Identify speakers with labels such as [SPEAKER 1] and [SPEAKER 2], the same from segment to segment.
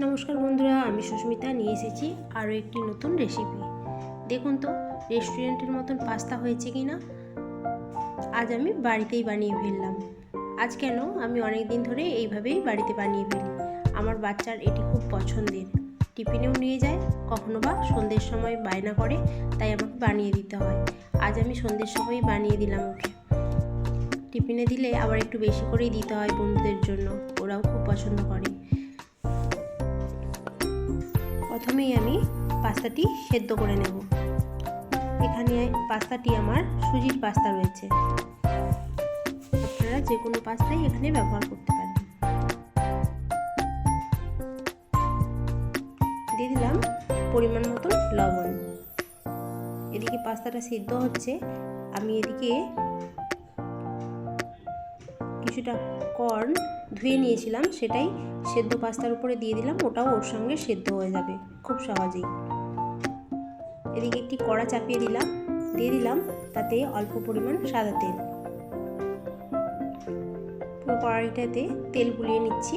[SPEAKER 1] নমস্কার বন্ধুরা, আমি সুস্মিতা নিয়ে এসেছি আরও একটি নতুন রেসিপি। দেখুন তো রেস্টুরেন্টের মতন পাস্তা হয়েছে কি না। আজ আমি বাড়িতেই বানিয়ে ফেললাম। আজ কেন, আমি অনেক দিন ধরে এইভাবেই বাড়িতে বানিয়ে ফেলি। আমার বাচ্চার এটি খুব পছন্দের, টিফিনেও নিয়ে যায়, কখনো বা সন্ধ্যের সময় বায়না করে, তাই আমাকে বানিয়ে দিতে হয়। আজ আমি সন্ধ্যের সময়ই বানিয়ে দিলাম ওকে। টিফিনে দিলে আবার একটু বেশি করেই দিতে হয় বন্ধুদের জন্য, ওরাও খুব পছন্দ করে। প্রথমেই আমি পাস্তাটি সেদ্ধ করে নেব। এখানে পাস্তাটি আমার সুজির পাস্তা রয়েছে, আপনারা যে কোনো পাস্তাই এখানে ব্যবহার করতে পারেন। দিয়ে দিলাম পরিমাণ মতো লবণ। এদিকে পাস্তাটা সিদ্ধ হচ্ছে, আমি এদিকে কিছুটা কর্ন ধুয়ে নিয়েছিলাম, সেটাই সেদ্ধ পাস্তার উপরে দিয়ে দিলাম। ওটাও ওর সঙ্গে সেদ্ধ হয়ে যাবে খুব সহজেই। এদিকে একটি কড়া চাপিয়ে দিলাম, দিয়ে দিলাম তাতে অল্প পরিমাণ সাদা তেল। পুরো কড়াইটাতে তেল বুলিয়ে নিচ্ছি।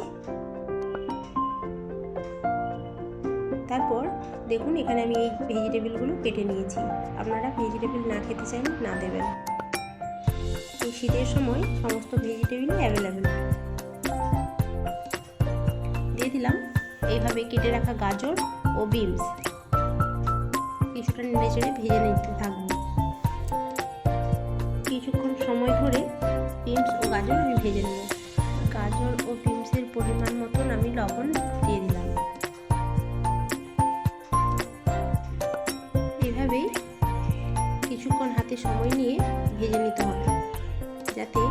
[SPEAKER 1] তারপর দেখুন এখানে আমি এই ভেজিটেবলগুলো কেটে নিয়েছি। আপনারা ভেজিটেবল না খেতে চাইলে না দেবেন। এই শীতের সময় সমস্ত ভেজিটেবলই অ্যাভেলেবেল। দিয়ে দিলাম এইভাবে কেটে রাখা গাজর ও বিনস। কিছুটা নেড়ে চেড়ে ভেজে নিতে থাকবো। কিছুক্ষণ সময় ধরে বিনস ও গাজর আমি ভেজে নেব। গাজর ও বিনসের পরিমাণ মতন আমি লবণ দিয়ে দিলাম। এইভাবেই কিছুক্ষণ হাতে সময় নিয়ে ভেজে নিতে হবে, যাতে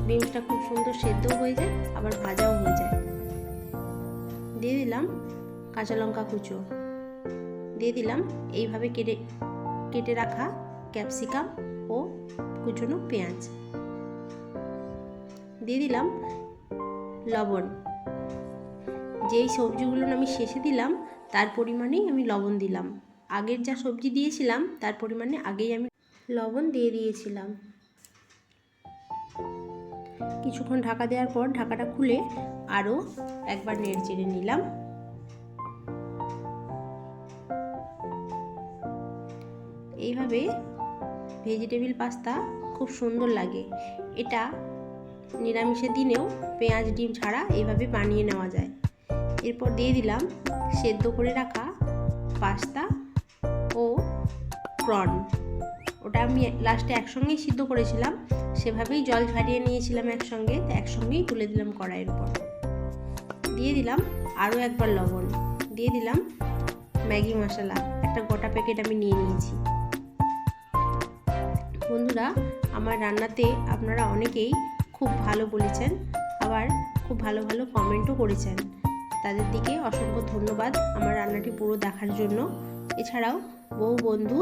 [SPEAKER 1] বিনসটা খুব সুন্দর সেদ্ধ হয়ে যায়, আবার ভাজাও হয়ে যায়। দিয়ে দিলাম কাঁচা লঙ্কা কুচো, দিয়ে দিলাম এইভাবে কেটে রাখা ক্যাপসিকাম ও কুচনো পেঁয়াজ, দিয়ে দিলাম লবণ। যেই সবজিগুলো আমি শেষে দিলাম তার পরিমাণেই আমি লবণ দিলাম। আগের যা সবজি দিয়েছিলাম তার পরিমাণে আগেই আমি লবণ দিয়ে দিয়েছিলাম। কিছুক্ষণ ঢাকা দেওয়ার পর ঢাকাটা খুলে আরও একবার নেড়ে চেড়ে নিলাম। এইভাবে ভেজিটেবল পাস্তা খুব সুন্দর লাগে। এটা নিরামিষের দিনেও পেঁয়াজ ডিম ছাড়া এইভাবে বানিয়ে নেওয়া যায়। এরপর দিয়ে দিলাম সেদ্ধ করে রাখা পাস্তা ও প্রন। ওটা আমি লাস্টে একসঙ্গেই সিদ্ধ করেছিলাম, সেভাবেই জল ঝারিয়ে নিয়েছিলাম একসঙ্গেই তুলে দিলাম কড়াইয়ের উপর। দিয়ে দিলাম আরও একবার লবণ, দিয়ে দিলাম ম্যাগি মশলা, একটা গোটা প্যাকেট আমি নিয়ে নিয়েছি। বন্ধুরা, আমার রান্নাতে আপনারা অনেকেই খুব ভালো বলেছেন, আবার খুব ভালো ভালো কমেন্টও করেছেন। তাদের দিকে অসংখ্য ধন্যবাদ আমার রান্নাটি পুরো দেখার জন্য। এছাড়াও বহু বন্ধু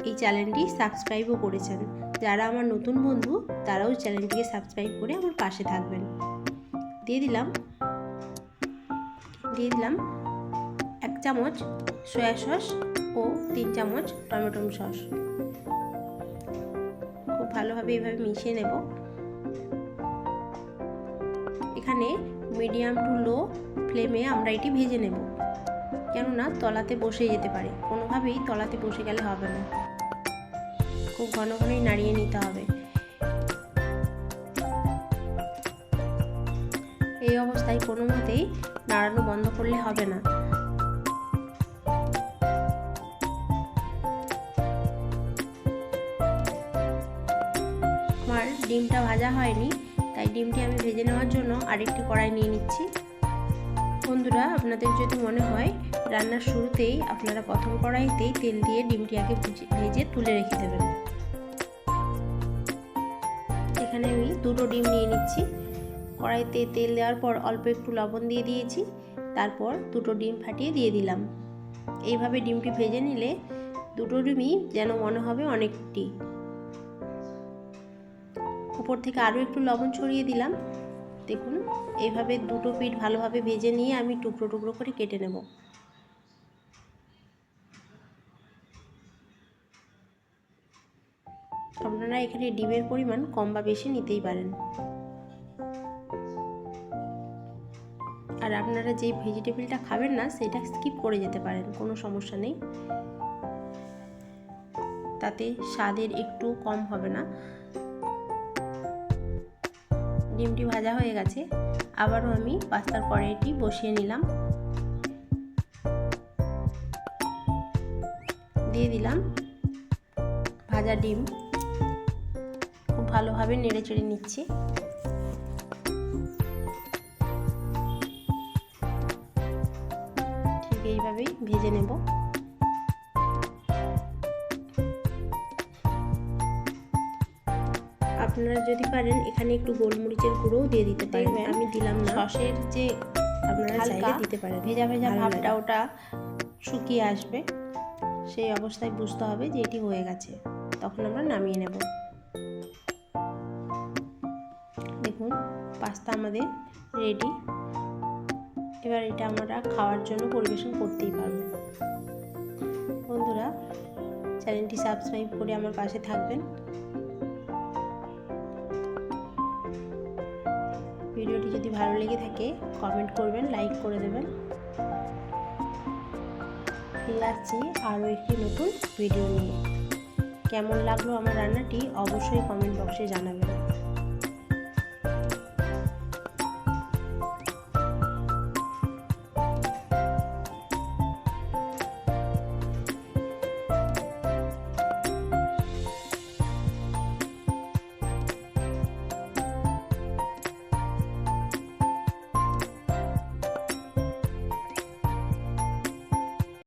[SPEAKER 1] এই চ্যানেলটি সাবস্ক্রাইবও করেছেন। যারা আমার নতুন বন্ধু তারাও চ্যানেলটিকে সাবস্ক্রাইব করে আমার পাশে থাকবেন। দিয়ে দিলাম 1 চামচ সয়া সস ও 3 চামচ টমেটো সস। খুব ভালোভাবে এভাবে মিশিয়ে নেব। এখানে মিডিয়াম টু লো ফ্লেমে আমরা এটি ভেজে নেব, কেননা তলাতে বসে যেতে পারে, কোনোভাবেই তলাতে বসে গেলে হবে না। খুব ঘন ঘনই নাড়িয়ে নিতে হবে। এই অবস্থায় কোনো মতেই নাড়ানো বন্ধ করলে হবে না। আমার ডিমটা ভাজা হয়নি, তাই ডিমটি আমি ভেজে নেওয়ার জন্য আরেকটি কড়াই নিয়ে নিচ্ছি। বন্ধুরা, আপনাদের যদি মনে হয় রান্নার শুরুতেই আপনারা প্রথম কড়াইতেই তেল দিয়ে ডিমটি আগে ভেজে তুলে রেখে দেবেন। এখানে আমি 2টো ডিম নিয়ে নিচ্ছি। কড়াইতে তেল দেওয়ার পর অল্প একটু লবণ দিয়ে দিয়েছি, তারপর 2টো ডিম ফাটিয়ে দিয়ে দিলাম। এইভাবে ডিমটি ভেজে নিলে 2টো ডিমই যেন মনে হবে অনেকটি। উপর থেকে আরও একটু লবণ ছড়িয়ে দিলাম। দেখুন এইভাবে 2টো পিঠ ভালোভাবে ভেজে নিয়ে আমি টুকরো টুকরো করে কেটে নেব। আপনারা এখানে ডিমের পরিমাণ কম বা বেশি নিতেই পারেন। আর আপনারা যেই ভেজিটেবলটা খাবেন না সেটা স্কিপ করে যেতে পারেন, কোনো সমস্যা নেই, তাতে স্বাদের একটু কম হবে না। ডিমটি ভাজা হয়ে গেছে, আবারও আমি পাস্তার কড়াইটি বসিয়ে নিলাম, দিয়ে দিলাম ভাজা ডিম, খুব ভালোভাবে নেড়ে চেড়ে নিচ্ছি। ঠিক এইভাবেই ভেজে নেব। আপনারা যদি পারেন এখানে একটু গোলমরিচের গুঁড়োও দিয়ে দিতে পারেন, আমি দিলাম না। সসের যে আপনারা চাইলে দিতে পারেন, ভেজা ভেজা ভাবটা ওটা শুকিয়ে আসবে, সেই অবস্থায় বুঝতে হবে যে এটি হয়ে গেছে, তখন আমরা নামিয়ে নেব। দেখুন পাস্তা আমাদের রেডি। এবার এটা আমরা খাওয়ার জন্য পরিবেশন করতেই পারবো। বন্ধুরা, চ্যানেলটি সাবস্ক্রাইব করে আমার পাশে থাকবেন। ভিডিওটি যদি ভালো লেগে থাকে কমেন্ট করবেন, লাইক করে দেবেন। ফিরে আসছি আরও একটি নতুন ভিডিও নিয়ে। কেমন লাগলো আমার রান্নাটি অবশ্যই কমেন্ট বক্সে জানাবেন।